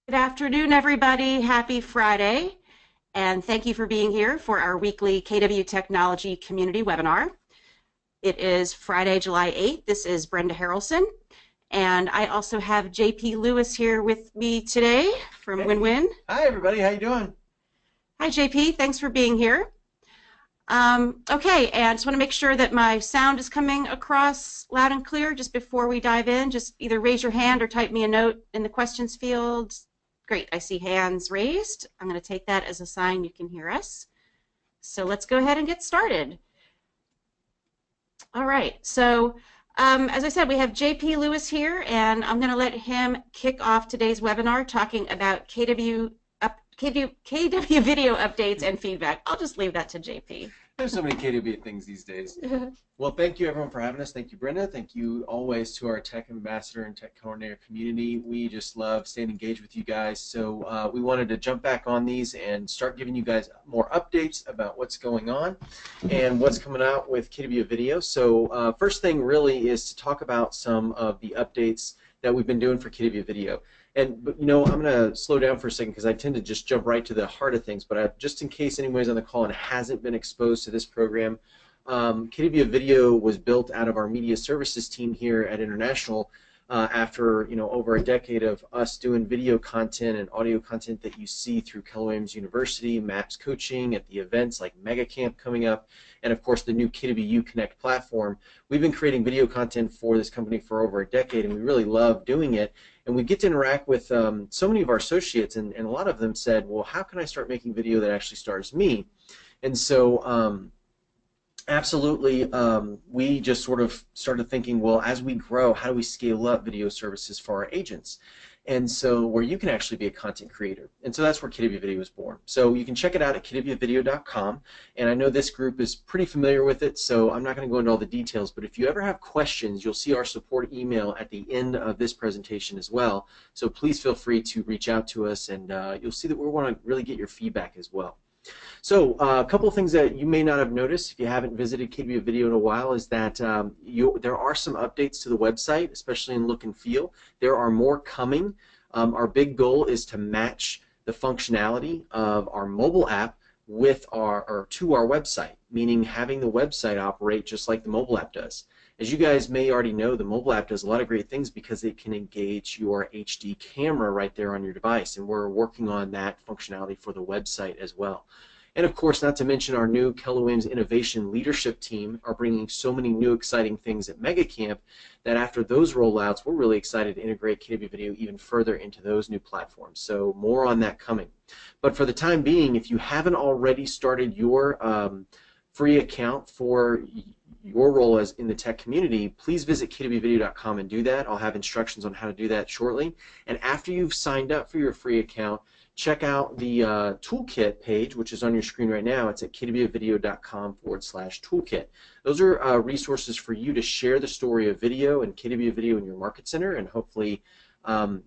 Good afternoon, everybody. Happy Friday. And thank you for being here for our weekly KW Technology Community webinar. It is Friday, July 8th. This is Brenda Harrelson. And I also have JP Lewis here with me today from Hey. Win-Win. Hi, everybody. How you doing? Hi, JP. Thanks for being here. Okay, and I just want to make sure that my sound is coming across loud and clear. Just before we dive in, just either raise your hand or type me a note in the questions field. Great, I see hands raised. I'm going to take that as a sign you can hear us. So let's go ahead and get started. All right, so as I said, we have JP Lewis here, and I'm going to let him kick off today's webinar talking about KW video updates and feedback. I'll just leave that to JP. There's so many KW things these days. Well, thank you everyone for having us. Thank you, Brenda. Thank you always to our tech ambassador and tech coordinator community. We just love staying engaged with you guys. So we wanted to jump back on these and start giving you guys more updates about what's going on and what's coming out with KW Video. So first thing really is to talk about some of the updates that we've been doing for KW Video. But you know, I'm going to slow down for a second because I tend to just jump right to the heart of things. But just in case anybody's on the call and hasn't been exposed to this program, KW Video was built out of our media services team here at International after over a decade of us doing video content and audio content that you see through Keller Williams University, MAPS coaching at the events like Megatech coming up, and of course the new KW Connect platform. We've been creating video content for this company for over a decade, and we really love doing it. And we get to interact with so many of our associates, and a lot of them said, well, how can I start making video that actually stars me? And so absolutely, we just sort of started thinking, well, as we grow, how do we scale up video services for our agents? And so where you can actually be a content creator. And so that's where KW Video was born. So you can check it out at kwvideo.com. And I know this group is pretty familiar with it, so I'm not going to go into all the details. But if you ever have questions, you'll see our support email at the end of this presentation as well. So please feel free to reach out to us, and you'll see that we want to really get your feedback as well. So a couple of things that you may not have noticed if you haven't visited KW Video in a while is that there are some updates to the website, especially in look and feel. There are more coming. Our big goal is to match the functionality of our mobile app with to our website, meaning having the website operate just like the mobile app does. As you guys may already know, the mobile app does a lot of great things because it can engage your HD camera right there on your device, and we're working on that functionality for the website as well. And of course, not to mention our new Keller Williams Innovation Leadership Team are bringing so many new exciting things at MegaCamp that after those rollouts, we're really excited to integrate KW Video even further into those new platforms. So more on that coming. But for the time being, if you haven't already started your free account for your role as in the tech community, please visit kwvideo.com and do that. I'll have instructions on how to do that shortly. And after you've signed up for your free account, check out the toolkit page, which is on your screen right now. It's at kwvideo.com/toolkit. Those are resources for you to share the story of video and KW Video in your market center, and hopefully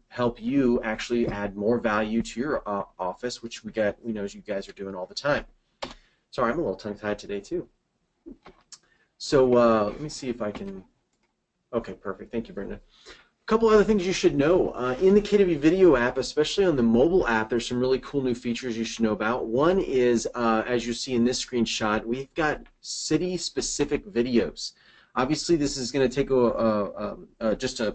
help you actually add more value to your office, which we know you guys are doing all the time. Sorry, I'm a little tongue-tied today too. So let me see if I can. Okay, perfect. Thank you, Brenda. A couple other things you should know. In the KW Video app, especially on the mobile app, there's some really cool new features you should know about. One is, as you see in this screenshot, we've got city-specific videos. Obviously, this is going to take just a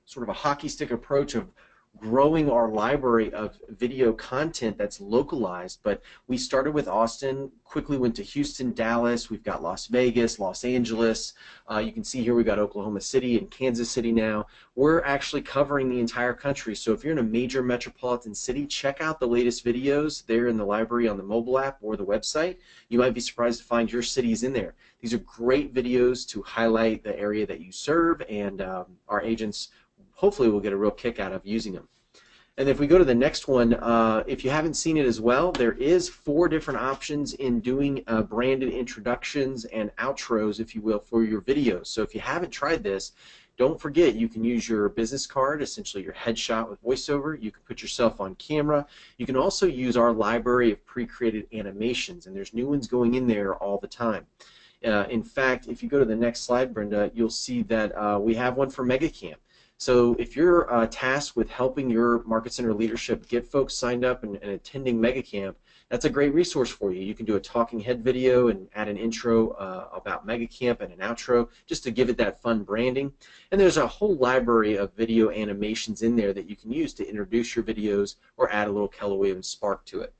sort of a hockey stick approach of growing our library of video content that's localized, but we started with Austin, quickly went to Houston, Dallas, we've got Las Vegas, Los Angeles, you can see here we've got Oklahoma City and Kansas City now. We're actually covering the entire country, so if you're in a major metropolitan city, check out the latest videos there in the library on the mobile app or the website. You might be surprised to find your cities in there. These are great videos to highlight the area that you serve, and our agents hopefully we'll get a real kick out of using them. And if we go to the next one, if you haven't seen it as well, there is 4 different options in doing branded introductions and outros, if you will, for your videos. So if you haven't tried this, don't forget you can use your business card, essentially your headshot with voiceover. You can put yourself on camera. You can also use our library of pre-created animations, and there's new ones going in there all the time. In fact, if you go to the next slide, Brenda, you'll see that we have one for Megacamp. So if you're tasked with helping your Market Center leadership get folks signed up and attending MegaCamp, that's a great resource for you. You can do a talking head video and add an intro about MegaCamp and an outro just to give it that fun branding. And there's a whole library of video animations in there that you can use to introduce your videos or add a little Keller Williams spark to it.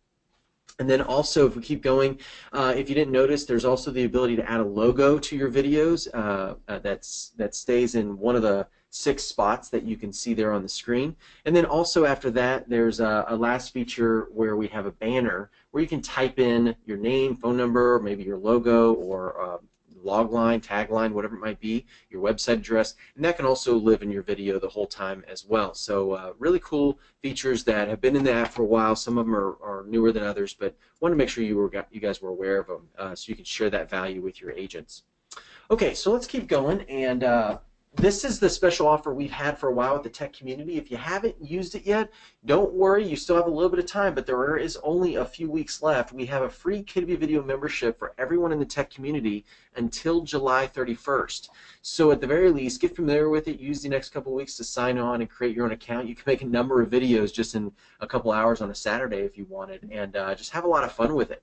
And then also, if we keep going, if you didn't notice, there's also the ability to add a logo to your videos that stays in one of the 6 spots that you can see there on the screen. And then also after that, there's a last feature where we have a banner where you can type in your name, phone number, maybe your logo, or log line, tagline, whatever it might be, your website address, and that can also live in your video the whole time as well. So really cool features that have been in the app for a while. Some of them are newer than others, but want to make sure you guys were aware of them so you can share that value with your agents. Okay, so let's keep going, and this is the special offer we've had for a while with the tech community. If you haven't used it yet, don't worry, you still have a little bit of time, but there is only a few weeks left. We have a free KW Video membership for everyone in the tech community until July 31st. So at the very least, get familiar with it, use the next couple of weeks to sign on and create your own account. You can make a number of videos just in a couple hours on a Saturday if you wanted, and just have a lot of fun with it.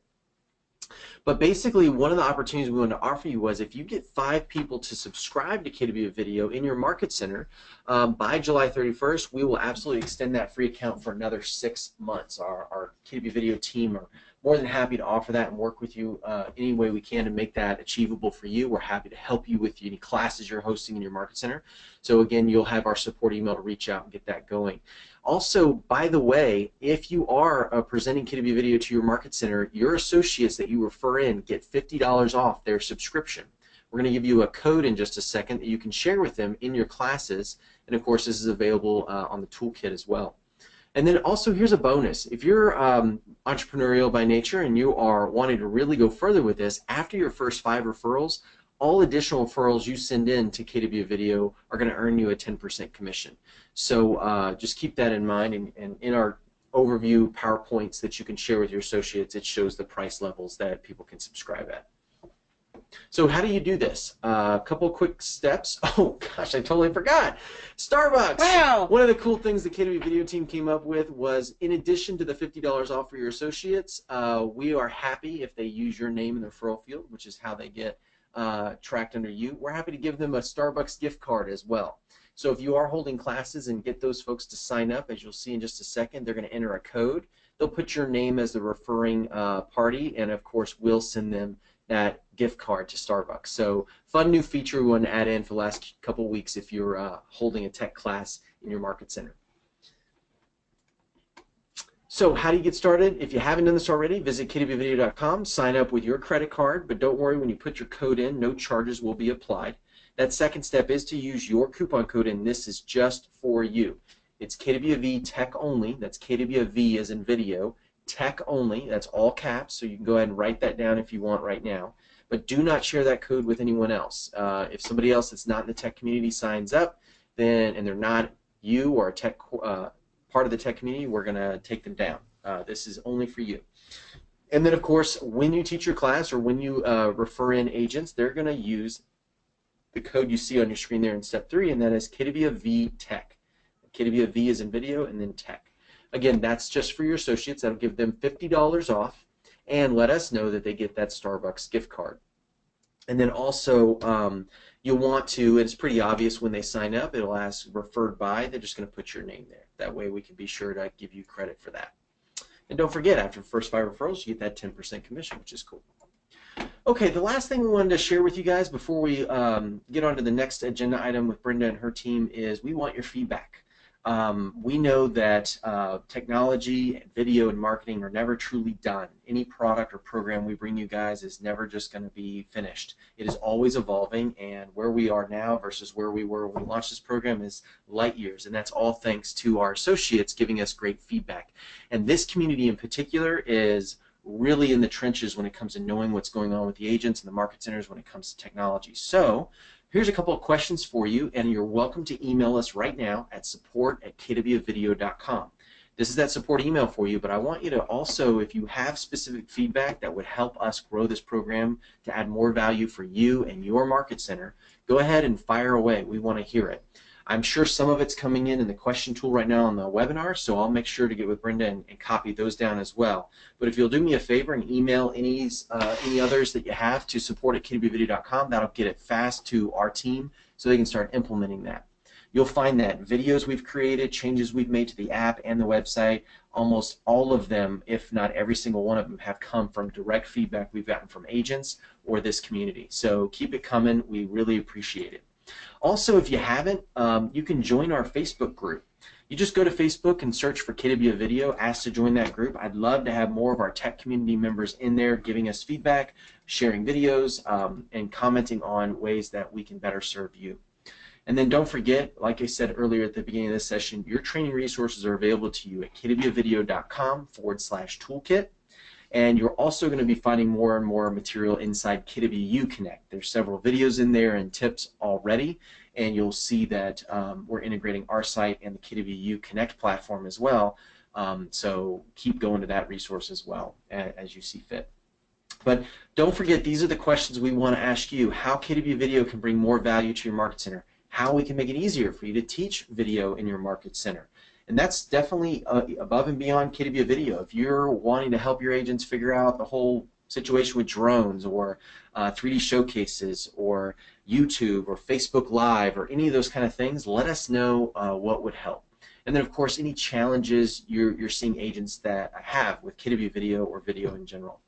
But basically, one of the opportunities we wanted to offer you was if you get 5 people to subscribe to KW Video in your Market Center, by July 31st, we will absolutely extend that free account for another 6 months. Our KW Video team are more than happy to offer that and work with you any way we can to make that achievable for you. We're happy to help you with any classes you're hosting in your Market Center. So again, you'll have our support email to reach out and get that going. Also, by the way, if you are presenting KW Video to your Market Center, your associates that you refer in get $50 off their subscription. We're going to give you a code in just a second that you can share with them in your classes, and of course this is available on the toolkit as well. And then also, here's a bonus. If you're entrepreneurial by nature and you are wanting to really go further with this, after your first 5 referrals, all additional referrals you send in to KW Video are going to earn you a 10% commission. So just keep that in mind, and in our overview PowerPoints that you can share with your associates, it shows the price levels that people can subscribe at. So how do you do this? A couple quick steps. Oh gosh, I totally forgot. Starbucks! Wow! One of the cool things the KW Video team came up with was, in addition to the $50 off for your associates, we are happy if they use your name in the referral field, which is how they get tracked under you. We're happy to give them a Starbucks gift card as well. So if you are holding classes and get those folks to sign up, as you'll see in just a second, they're going to enter a code. They'll put your name as the referring party, and of course we'll send them that gift card to Starbucks. So fun new feature we want to add in for the last couple weeks if you're holding a tech class in your Market Center. So how do you get started? If you haven't done this already, visit kwvideo.com, sign up with your credit card, but don't worry, when you put your code in, no charges will be applied. That second step is to use your coupon code, and this is just for you. It's KWV Tech Only. That's KWV as in video. Tech Only. That's all caps, so you can go ahead and write that down if you want right now. But do not share that code with anyone else. If somebody else that's not in the tech community signs up, then and they're not you or a tech part of the tech community, we're going to take them down. This is only for you. And then, of course, when you teach your class or when you refer in agents, they're going to use the code you see on your screen there in step 3, and that is KWV Tech. KWV is in video, and then Tech. Again, that's just for your associates. That'll give them $50 off, and let us know that they get that Starbucks gift card. And then also, you'll want to, and it's pretty obvious when they sign up, it'll ask referred by. They're just going to put your name there. That way we can be sure to give you credit for that. And don't forget, after the first 5 referrals, you get that 10% commission, which is cool. Okay, the last thing we wanted to share with you guys before we get on to the next agenda item with Brenda and her team is we want your feedback. We know that technology, video, and marketing are never truly done. Any product or program we bring you guys is never just going to be finished. It is always evolving, and where we are now versus where we were when we launched this program is light years, and that's all thanks to our associates giving us great feedback. And this community in particular is really in the trenches when it comes to knowing what's going on with the agents and the Market Centers when it comes to technology. So here's a couple of questions for you, and you're welcome to email us right now at support@kwvideo.com. This is that support email for you, but I want you to also, if you have specific feedback that would help us grow this program to add more value for you and your Market Center, go ahead and fire away. We want to hear it. I'm sure some of it's coming in the question tool right now on the webinar, so I'll make sure to get with Brenda and copy those down as well. But if you'll do me a favor and email any others that you have to support@kiddovideo.com, that'll get it fast to our team so they can start implementing that. You'll find that videos we've created, changes we've made to the app and the website, almost all of them, if not every single one of them, have come from direct feedback we've gotten from agents or this community. So keep it coming. We really appreciate it. Also, if you haven't, you can join our Facebook group. You just go to Facebook and search for KW Video, ask to join that group. I'd love to have more of our tech community members in there giving us feedback, sharing videos, and commenting on ways that we can better serve you. And then don't forget, like I said earlier at the beginning of this session, your training resources are available to you at kiddovideo.com/toolkit. And you're also going to be finding more and more material inside KW Connect. There's several videos in there and tips already, and you'll see that we're integrating our site and the KW Connect platform as well. So keep going to that resource as well as you see fit. But don't forget, these are the questions we want to ask you. How KW Video can bring more value to your market center. How we can make it easier for you to teach video in your market center. And that's definitely above and beyond KW Video. If you're wanting to help your agents figure out the whole situation with drones or 3D showcases or YouTube or Facebook Live or any of those kind of things, let us know what would help. And then, of course, any challenges you're seeing agents that have with KW Video or video in general.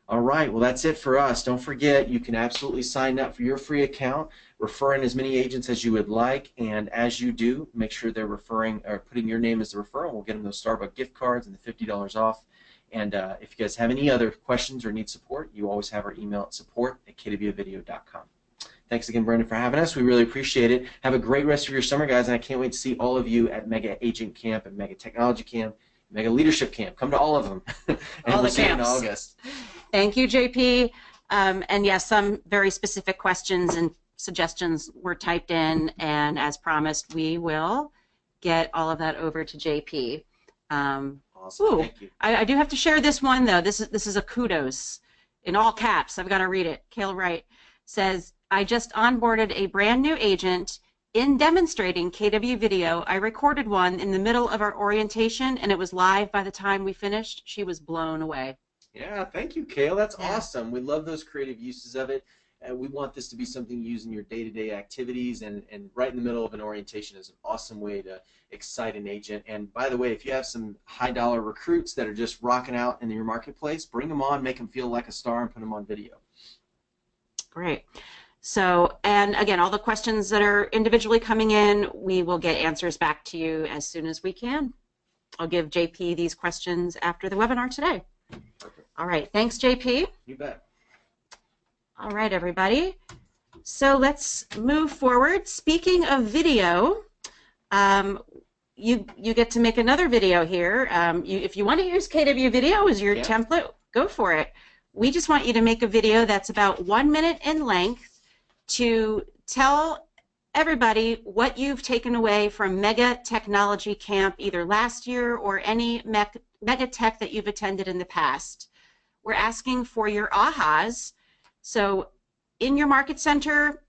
All right, well, that's it for us. Don't forget, you can absolutely sign up for your free account, refer in as many agents as you would like, and as you do, make sure they're referring or putting your name as the referral. We'll get them those Starbucks gift cards and the $50 off. And if you guys have any other questions or need support, you always have our email at support@kiddovideo.com. Thanks again, Brenda, for having us. We really appreciate it. Have a great rest of your summer, guys, and I can't wait to see all of you at Mega Agent Camp and Mega Technology Camp, Mega Leadership Camp. Come to all of them. And all we'll the see you in camps. August. Thank you, JP. And yes, some very specific questions and suggestions were typed in, and as promised, we will get all of that over to JP. Awesome. Ooh, Thank you. I do have to share this one though. This is a kudos in all caps. I've got to read it. Kale Wright says, "I just onboarded a brand new agent. In demonstrating KW Video, I recorded one in the middle of our orientation, and it was live by the time we finished. She was blown away." Yeah, thank you, Kale. That's Yeah. awesome. We love those creative uses of it. We want this to be something you use in your day-to-day activities, and right in the middle of an orientation is an awesome way to excite an agent. And by the way, if you have some high-dollar recruits that are just rocking out in your marketplace, bring them on, make them feel like a star, and put them on video. Great. So, and again, all the questions that are individually coming in, we will get answers back to you as soon as we can. I'll give JP these questions after the webinar today. Perfect. All right. Thanks, JP. You bet. All right, everybody. So let's move forward. Speaking of video, you get to make another video here. If you want to use KW Video as your template, go for it. We just want you to make a video that's about 1 minute in length to tell everybody what you've taken away from Mega Technology Camp either last year or any Megatech that you've attended in the past. We're asking for your ahas. So in your market center,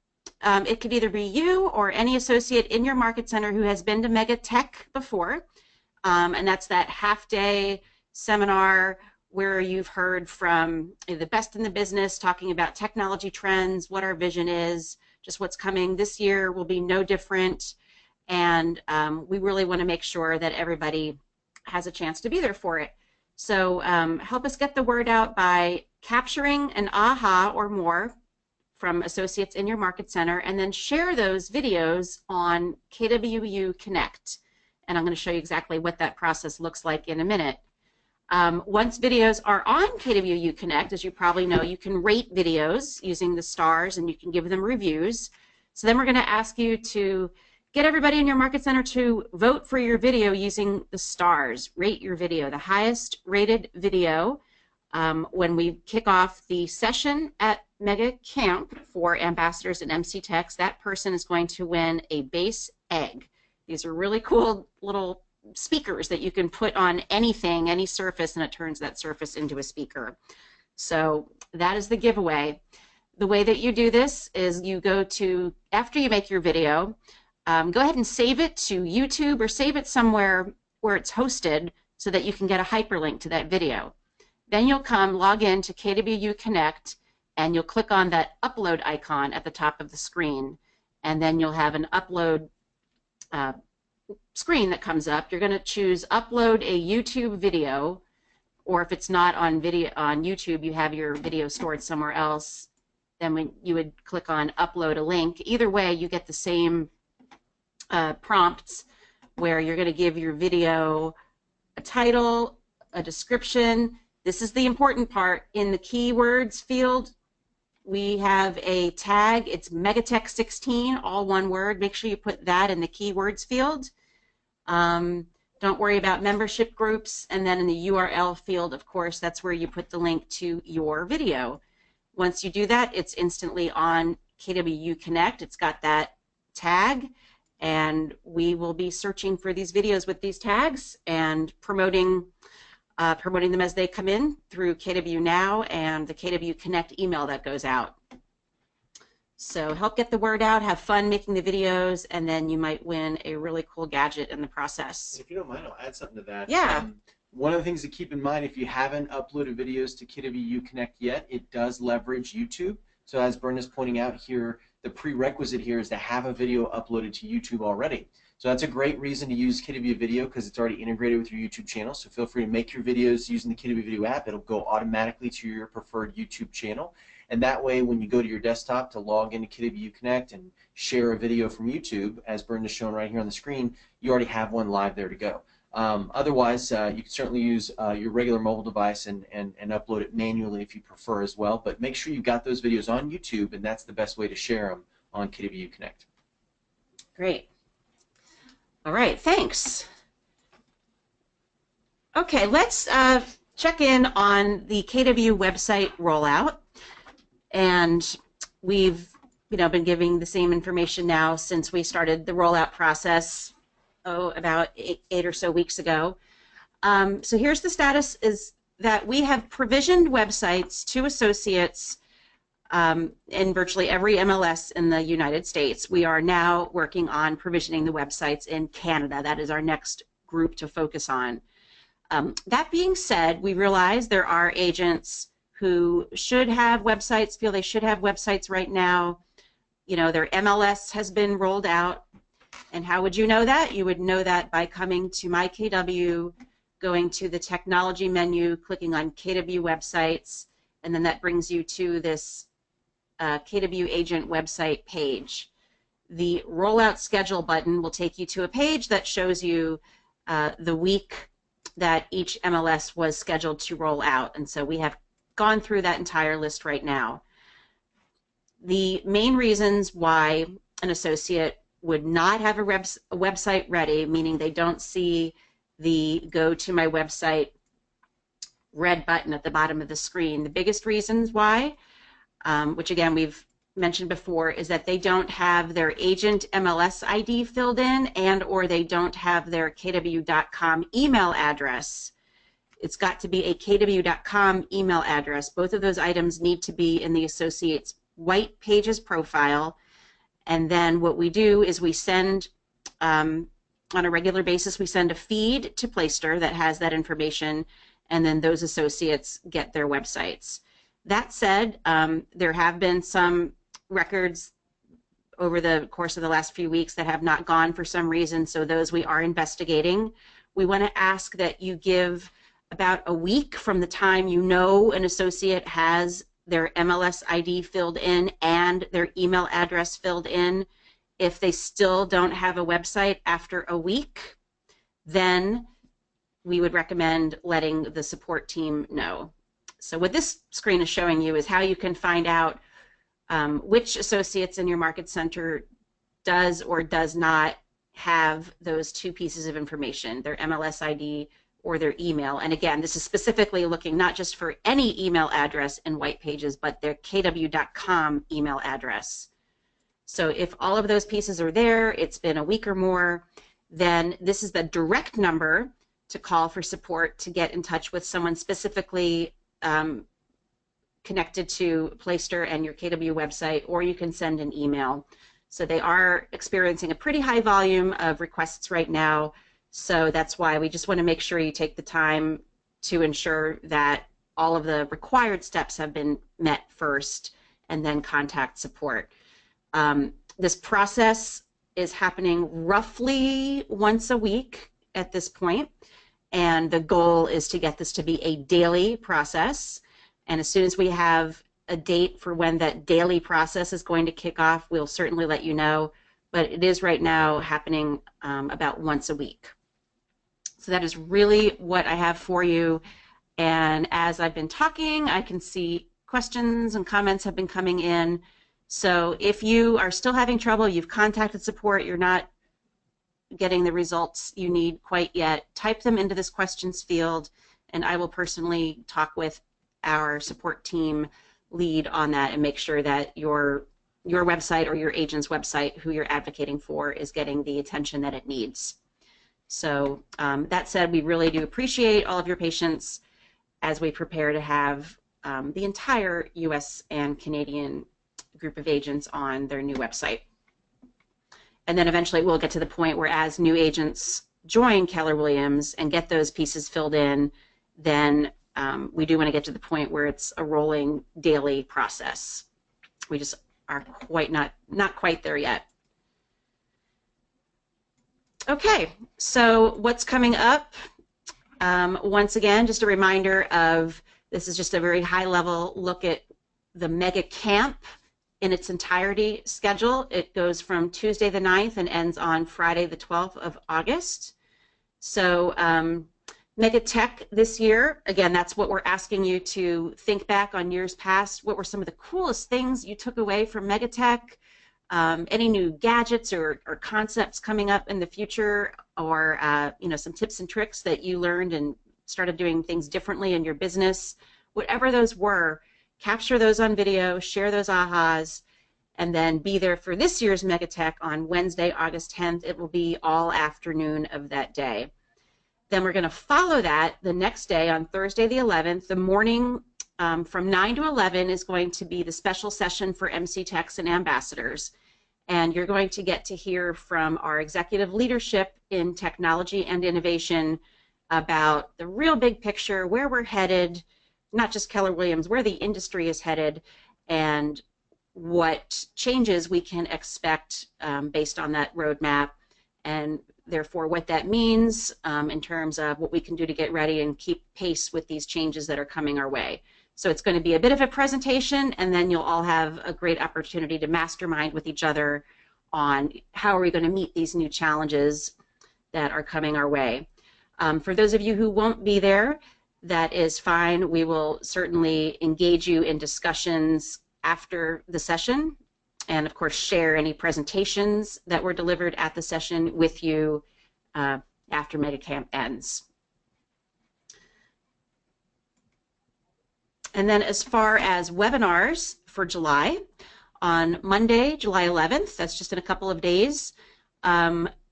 it could either be you or any associate in your market center who has been to Megatech before, and that's that half-day seminar where you've heard from the best in the business talking about technology trends, what our vision is, just what's coming. This year will be no different, and we really want to make sure that everybody has a chance to be there for it. So help us get the word out by capturing an aha or more from associates in your market center, and then share those videos on KWU Connect. And I'm going to show you exactly what that process looks like in a minute. Once videos are on KWU Connect, as you probably know, you can rate videos using the stars, and you can give them reviews. So then we're going to ask you to get everybody in your market center to vote for your video using the stars. Rate your video, the highest rated video. When we kick off the session at Mega Camp for ambassadors and MC Techs, that person is going to win a base egg. These are really cool little speakers that you can put on anything, any surface, and it turns that surface into a speaker. So that is the giveaway. The way that you do this is you go to, after you make your video, go ahead and save it to YouTube or save it somewhere where it's hosted so that you can get a hyperlink to that video. Then you'll come log in to KWU Connect and you'll click on that upload icon at the top of the screen, and then you'll have an upload screen that comes up. You're going to choose upload a YouTube video, or if it's not on YouTube, you have your video stored somewhere else, then when you would click on upload a link. Either way, you get the same prompts where you're going to give your video a title, a description. This is the important part. In the keywords field, we have a tag. It's Megatech 16, all one word. Make sure you put that in the keywords field. Don't worry about membership groups. And then in the URL field, of course, that's where you put the link to your video. Once you do that, it's instantly on KWU Connect. It's got that tag, and we will be searching for these videos with these tags and promoting them as they come in through KW Now and the KW Connect email that goes out. So help get the word out, have fun making the videos, and then you might win a really cool gadget in the process. If you don't mind, I'll add something to that. Yeah. One of the things to keep in mind, if you haven't uploaded videos to KWU Connect yet, it does leverage YouTube. So as Brenda's pointing out here, the prerequisite here is to have a video uploaded to YouTube already. So that's a great reason to use KW Video because it's already integrated with your YouTube channel. So feel free to make your videos using the KW Video app. It'll go automatically to your preferred YouTube channel. And that way, when you go to your desktop to log into KW Connect and share a video from YouTube, as Brenda's shown right here on the screen, you already have one live there to go. Otherwise, you can certainly use your regular mobile device and upload it manually if you prefer as well. But make sure you've got those videos on YouTube, and that's the best way to share them on KW Connect. Great. All right, thanks. Okay, let's check in on the KW website rollout. And we've been giving the same information now since we started the rollout process, about eight or so weeks ago. So here's the status, is that we have provisioned websites to associates in virtually every MLS in the United States. We are now working on provisioning the websites in Canada. That is our next group to focus on. That being said, we realize there are agents who should have websites, feel they should have websites right now. Their MLS has been rolled out. And how would you know that? You would know that by coming to My KW, going to the technology menu, clicking on KW websites, and then that brings you to this KW agent website page. The rollout schedule button will take you to a page that shows you the week that each MLS was scheduled to roll out. And so we have gone through that entire list right now. The main reasons why an associate would not have a website ready, meaning they don't see the go to my website red button at the bottom of the screen. The biggest reasons why, which again we've mentioned before, is that they don't have their agent MLS ID filled in, and or they don't have their kw.com email address. It's got to be a kw.com email address. Both of those items need to be in the associate's White Pages profile. And then what we do is we send, on a regular basis, we send a feed to Playster that has that information, and then those associates get their websites. That said, there have been some records over the course of the last few weeks that have not gone for some reason, so those we are investigating. We want to ask that you give about a week from the time you know an associate has their MLS ID filled in and their email address filled in. If they still don't have a website after a week, then we would recommend letting the support team know. So what this screen is showing you is how you can find out which associates in your market center does or does not have those two pieces of information, their MLS ID or their email. And again, this is specifically looking not just for any email address in White Pages, but their kw.com email address. So if all of those pieces are there, it's been a week or more, then this is the direct number to call for support to get in touch with someone specifically connected to Playster and your KW website, or you can send an email. So they are experiencing a pretty high volume of requests right now. So that's why we just want to make sure you take the time to ensure that all of the required steps have been met first, and then contact support. This process is happening roughly once a week at this point, and the goal is to get this to be a daily process. And as soon as we have a date for when that daily process is going to kick off, we'll certainly let you know, but it is right now happening about once a week. So that is really what I have for you. And as I've been talking, I can see questions and comments have been coming in. So if you are still having trouble, you've contacted support, you're not getting the results you need quite yet, type them into this questions field, and I will personally talk with our support team lead on that and make sure that your website or your agent's website, who you're advocating for, is getting the attention that it needs. So that said, we really do appreciate all of your patience as we prepare to have the entire US and Canadian group of agents on their new website. And then eventually we'll get to the point where, as new agents join Keller Williams and get those pieces filled in, then we do want to get to the point where it's a rolling daily process. We just are not quite there yet. Okay, so what's coming up? Once again, just a reminder of, this is just a very high-level look at the Mega Camp in its entirety schedule. It goes from Tuesday the 9th and ends on Friday the 12th of August. So Megatech this year, again, that's what we're asking you to think back on years past. What were some of the coolest things you took away from Megatech? Any new gadgets or concepts coming up in the future, or some tips and tricks that you learned and started doing things differently in your business. Whatever those were, capture those on video, share those ahas, and then be there for this year's Megatech on Wednesday, August 10th. It will be all afternoon of that day. Then we're going to follow that the next day on Thursday the 11th. The morning from 9 to 11 is going to be the special session for MC Techs and ambassadors. And you're going to get to hear from our executive leadership in technology and innovation about the real big picture, where we're headed, not just Keller Williams, where the industry is headed, and what changes we can expect based on that roadmap, and therefore what that means in terms of what we can do to get ready and keep pace with these changes that are coming our way. So it's going to be a bit of a presentation, and then you'll all have a great opportunity to mastermind with each other on how are we going to meet these new challenges that are coming our way. For those of you who won't be there, that is fine. We will certainly engage you in discussions after the session, and of course share any presentations that were delivered at the session with you after MegaCamp ends. And then as far as webinars for July, on Monday, July 11th, that's just in a couple of days,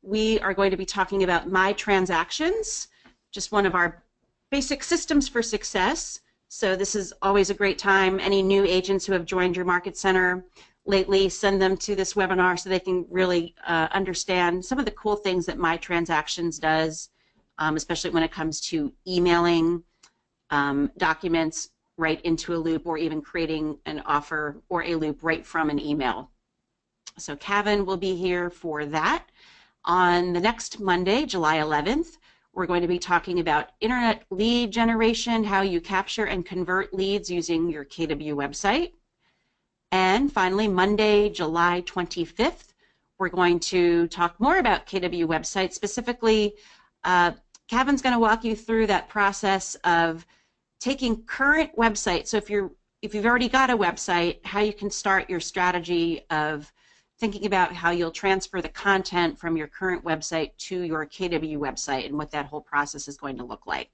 we are going to be talking about My Transactions, just one of our basic systems for success. So this is always a great time. Any new agents who have joined your market center lately, send them to this webinar so they can really understand some of the cool things that My Transactions does, especially when it comes to emailing documents right into a loop, or even creating an offer or a loop right from an email. So Kevin will be here for that. On the next Monday, July 11th, we're going to be talking about internet lead generation, how you capture and convert leads using your KW website. And finally, Monday, July 25th, we're going to talk more about KW website. Specifically, Kevin's going to walk you through that process of taking current websites. So if you've already got a website, how you can start your strategy of thinking about how you'll transfer the content from your current website to your KW website, and what that whole process is going to look like.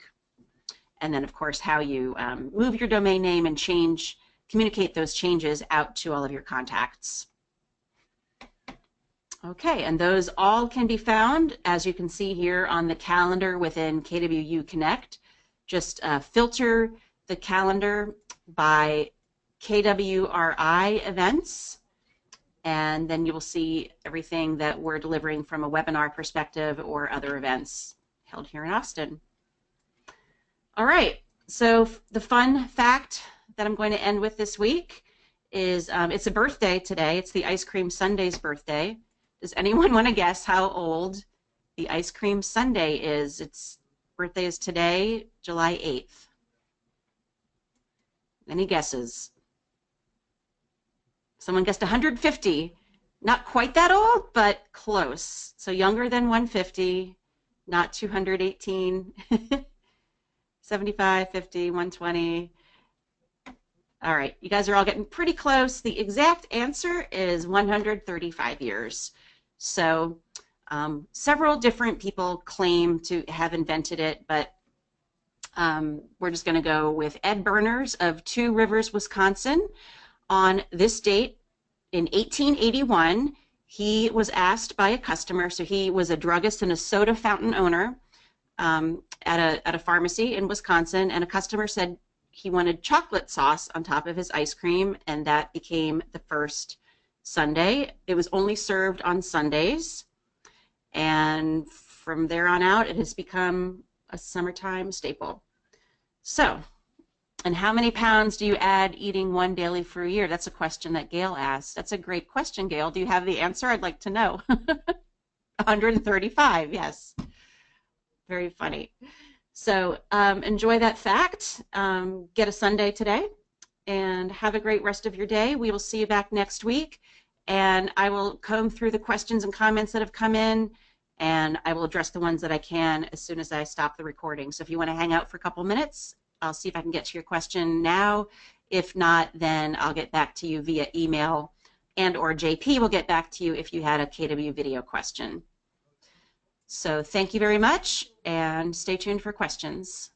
And then, of course, how you move your domain name and communicate those changes out to all of your contacts. Okay, and those all can be found, as you can see here, on the calendar within KWU Connect. Just filter the calendar by KWRI events, and then you will see everything that we're delivering from a webinar perspective or other events held here in Austin. All right, so the fun fact that I'm going to end with this week is it's a birthday today. It's the Ice Cream Sunday's birthday. Does anyone want to guess how old the Ice Cream Sundae is? Its birthday is today, July 8th. Any guesses? Someone guessed 150. Not quite that old, but close. So younger than 150, not 218. 75, 50, 120. All right, you guys are all getting pretty close. The exact answer is 135 years. So several different people claim to have invented it, but we're just going to go with Ed Berners of Two Rivers, Wisconsin. On this date in 1881, he was asked by a customer, so he was a druggist and a soda fountain owner at a pharmacy in Wisconsin, and a customer said he wanted chocolate sauce on top of his ice cream, and that became the first sundae. It was only served on Sundays, and from there on out, it has become a summertime staple. So, and how many pounds do you add eating one daily for a year? That's a question that Gail asked. That's a great question, Gail. Do you have the answer? I'd like to know. 135, yes. Very funny. So enjoy that fact. Get a sundae today, and have a great rest of your day. We will see you back next week, and I will comb through the questions and comments that have come in, and I will address the ones that I can as soon as I stop the recording. So if you want to hang out for a couple minutes, I'll see if I can get to your question now. If not, then I'll get back to you via email, and or JP will get back to you if you had a KW video question. So thank you very much, and stay tuned for questions.